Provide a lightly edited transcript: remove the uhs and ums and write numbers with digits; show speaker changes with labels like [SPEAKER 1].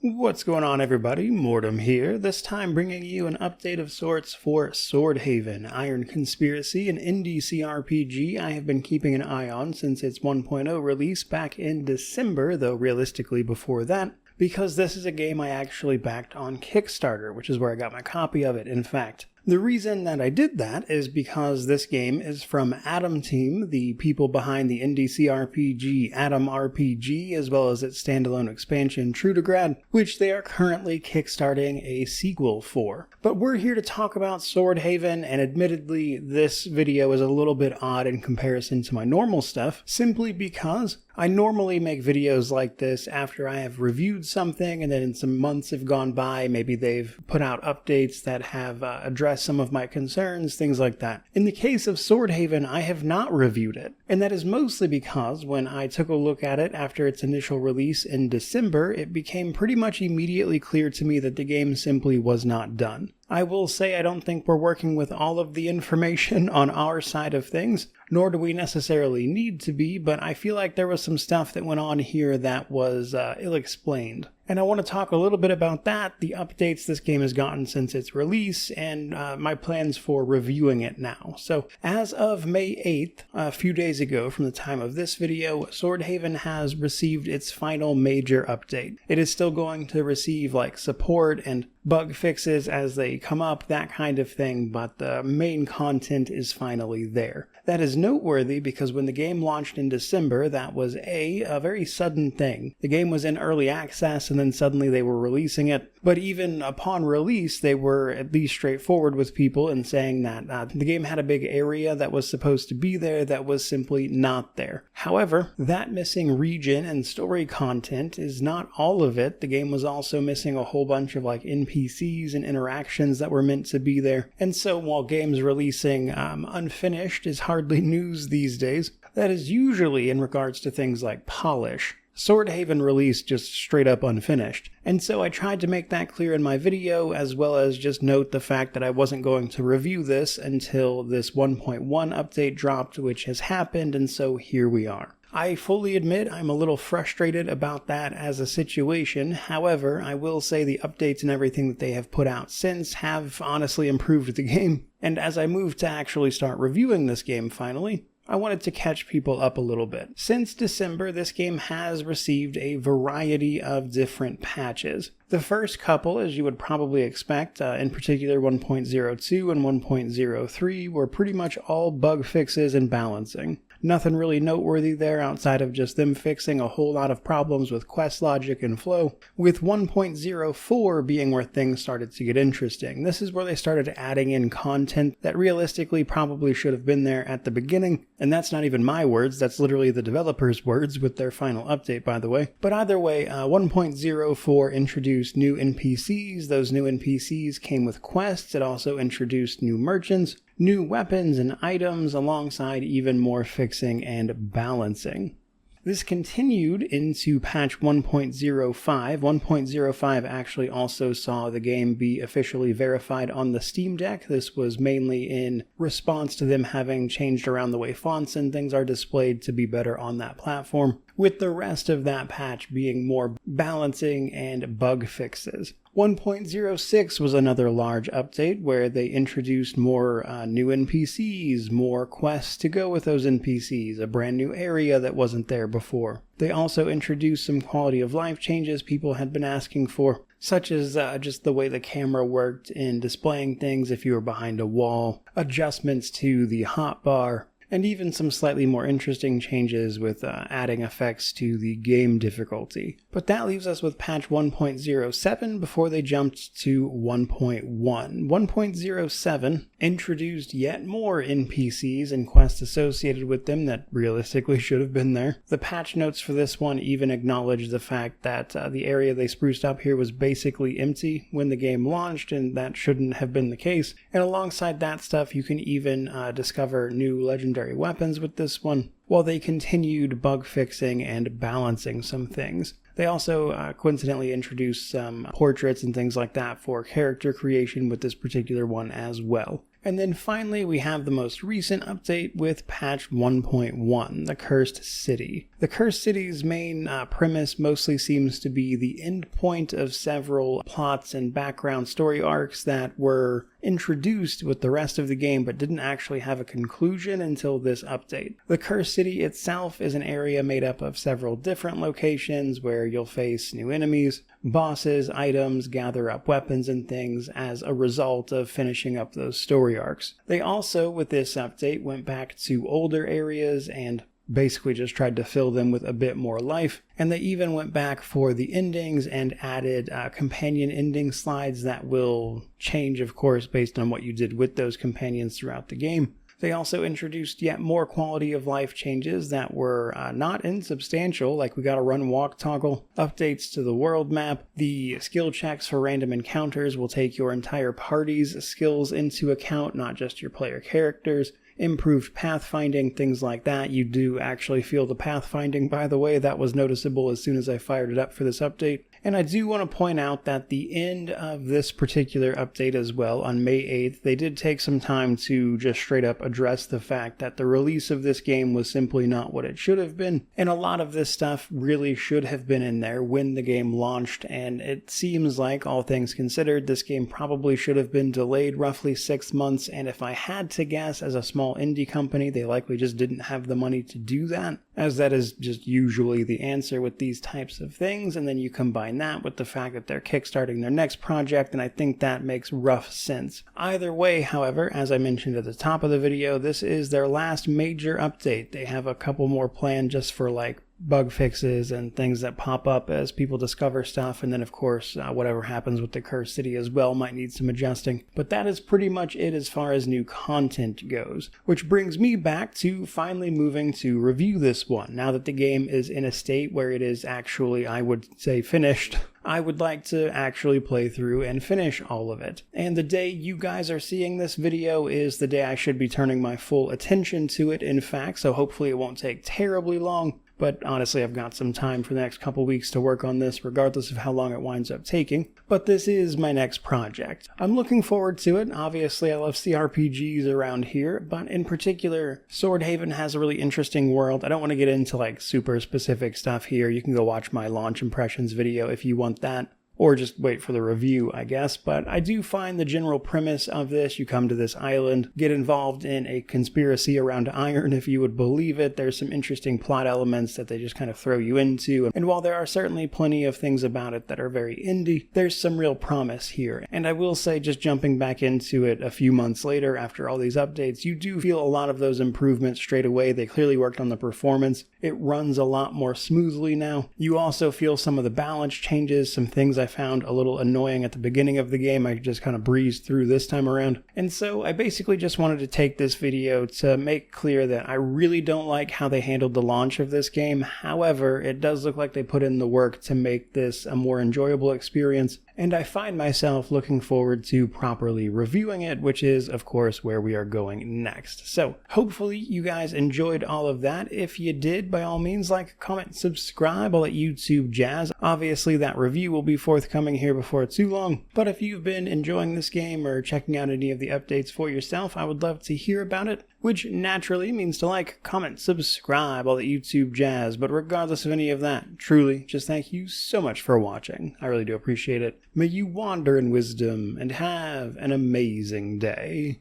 [SPEAKER 1] What's going on, everybody? Mortem here, this time bringing you an update of sorts for Swordhaven, Iron Conspiracy, an indie crpg I have been keeping an eye on since its 1.0 release back in December, though realistically before that, because this is a game I actually backed on Kickstarter, which is where I got my copy of it, in fact. The reason that I did that is because this game is from Atom Team, the people behind the indie CRPG Atom RPG, as well as its standalone expansion True to Grad, which they are currently kickstarting a sequel for. But we're here to talk about Swordhaven, and admittedly this video is a little bit odd in comparison to my normal stuff, simply because I normally make videos like this after I have reviewed something and then some months have gone by, maybe they've put out updates that have addressed some of my concerns, things like that. In the case of Swordhaven, I have not reviewed it, and that is mostly because when I took a look at it after its initial release in December, it became pretty much immediately clear to me that the game simply was not done. I will say I don't think we're working with all of the information on our side of things, nor do we necessarily need to be, but I feel like there was some stuff that went on here that was ill-explained. And I want to talk a little bit about that, the updates this game has gotten since its release, and my plans for reviewing it now. So, as of May 8th, a few days ago from the time of this video, Swordhaven has received its final major update. It is still going to receive support and bug fixes as they come up, that kind of thing, but the main content is finally there. That is noteworthy because when the game launched in December, that was a very sudden thing. The game was in early access and then suddenly they were releasing it, but even upon release they were at least straightforward with people in saying that the game had a big area that was supposed to be there that was simply not there. However, that missing region and story content is not all of it. The game was also missing a whole bunch of NPCs and interactions that were meant to be there, and so while games releasing unfinished is hardly news these days, that is usually in regards to things like polish. Swordhaven released just straight up unfinished, and so I tried to make that clear in my video, as well as just note the fact that I wasn't going to review this until this 1.1 update dropped, which has happened, and so here we are. I fully admit I'm a little frustrated about that as a situation. However, I will say the updates and everything that they have put out since have honestly improved the game. And as I move to actually start reviewing this game finally, I wanted to catch people up a little bit. Since December, this game has received a variety of different patches. The first couple, as you would probably expect, in particular 1.02 and 1.03, were pretty much all bug fixes and balancing. Nothing really noteworthy there outside of just them fixing a whole lot of problems with quest logic and flow, with 1.04 being where things started to get interesting. This is where they started adding in content that realistically probably should have been there at the beginning, and that's not even my words, that's literally the developers' words with their final update, by the way. But either way, 1.04 introduced new NPCs. Those new NPCs came with quests. It also introduced new merchants, new weapons and items, alongside even more fixing and balancing. This continued into patch 1.05. 1.05 actually also saw the game be officially verified on the Steam Deck. This was mainly in response to them having changed around the way fonts and things are displayed to be better on that platform, with the rest of that patch being more balancing and bug fixes. 1.06 was another large update where they introduced more new NPCs, more quests to go with those NPCs, a brand new area that wasn't there before. They also introduced some quality of life changes people had been asking for, such as just the way the camera worked in displaying things if you were behind a wall, adjustments to the hotbar, and even some slightly more interesting changes with adding effects to the game difficulty. But that leaves us with patch 1.07 before they jumped to 1.1. 1.07 introduced yet more NPCs and quests associated with them that realistically should have been there. The patch notes for this one even acknowledge the fact that the area they spruced up here was basically empty when the game launched, and that shouldn't have been the case. And alongside that stuff, you can even discover new legendary weapons with this one, while they continued bug fixing and balancing some things. They also coincidentally introduced some portraits and things like that for character creation with this particular one as well. And then finally, we have the most recent update with patch 1.1, the Cursed City. The Cursed City's main premise mostly seems to be the end point of several plots and background story arcs that were introduced with the rest of the game but didn't actually have a conclusion until this update. The Cursed City itself is an area made up of several different locations where you'll face new enemies, bosses, items, gather up weapons and things as a result of finishing up those story arcs. They also, with this update, went back to older areas and basically just tried to fill them with a bit more life, and they even went back for the endings and added companion ending slides that will change, of course, based on what you did with those companions throughout the game. They also introduced yet more quality of life changes that were not insubstantial, like we got a run walk toggle, updates to the world map, the skill checks for random encounters will take your entire party's skills into account, not just your player characters, improved pathfinding, things like that. You do actually feel the pathfinding, by the way. That was noticeable as soon as I fired it up for this update. And I do want to point out that the end of this particular update as well, on May 8th, they did take some time to just straight up address the fact that the release of this game was simply not what it should have been. And a lot of this stuff really should have been in there when the game launched, and it seems like, all things considered, this game probably should have been delayed roughly 6 months, and if I had to guess, as a small indie company, they likely just didn't have the money to do that, as that is just usually the answer with these types of things, and then you combine that with the fact that they're kickstarting their next project, and I think that makes rough sense. Either way, however, as I mentioned at the top of the video, this is their last major update. They have a couple more planned just for like bug fixes and things that pop up as people discover stuff, and then of course whatever happens with the Cursed City as well might need some adjusting. But that is pretty much it as far as new content goes, which brings me back to finally moving to review this one. Now that the game is in a state where it is actually, I would say, finished, I would like to actually play through and finish all of it. And the day you guys are seeing this video is the day I should be turning my full attention to it, in fact, so hopefully it won't take terribly long. But honestly, I've got some time for the next couple weeks to work on this, regardless of how long it winds up taking. But this is my next project. I'm looking forward to it. Obviously, I love CRPGs around here, but in particular, Swordhaven has a really interesting world. I don't want to get into like super specific stuff here. You can go watch my launch impressions video if you want that. Or just wait for the review, I guess. But I do find the general premise of this: you come to this island, get involved in a conspiracy around iron, if you would believe it. There's some interesting plot elements that they just kind of throw you into. And while there are certainly plenty of things about it that are very indie, there's some real promise here. And I will say, just jumping back into it a few months later after all these updates, you do feel a lot of those improvements straight away. They clearly worked on the performance. It runs a lot more smoothly now. You also feel some of the balance changes, some things I found a little annoying at the beginning of the game I just kind of breezed through this time around. And so I basically just wanted to take this video to make clear that I really don't like how they handled the launch of this game. However, it does look like they put in the work to make this a more enjoyable experience, and I find myself looking forward to properly reviewing it, which is, of course, where we are going next. So hopefully you guys enjoyed all of that. If you did, by all means, like, comment, subscribe, all that YouTube jazz. Obviously, that review will be forthcoming here before too long. But if you've been enjoying this game or checking out any of the updates for yourself, I would love to hear about it, which naturally means to like, comment, subscribe, all the YouTube jazz. But regardless of any of that, truly, just thank you so much for watching. I really do appreciate it. May you wander in wisdom and have an amazing day.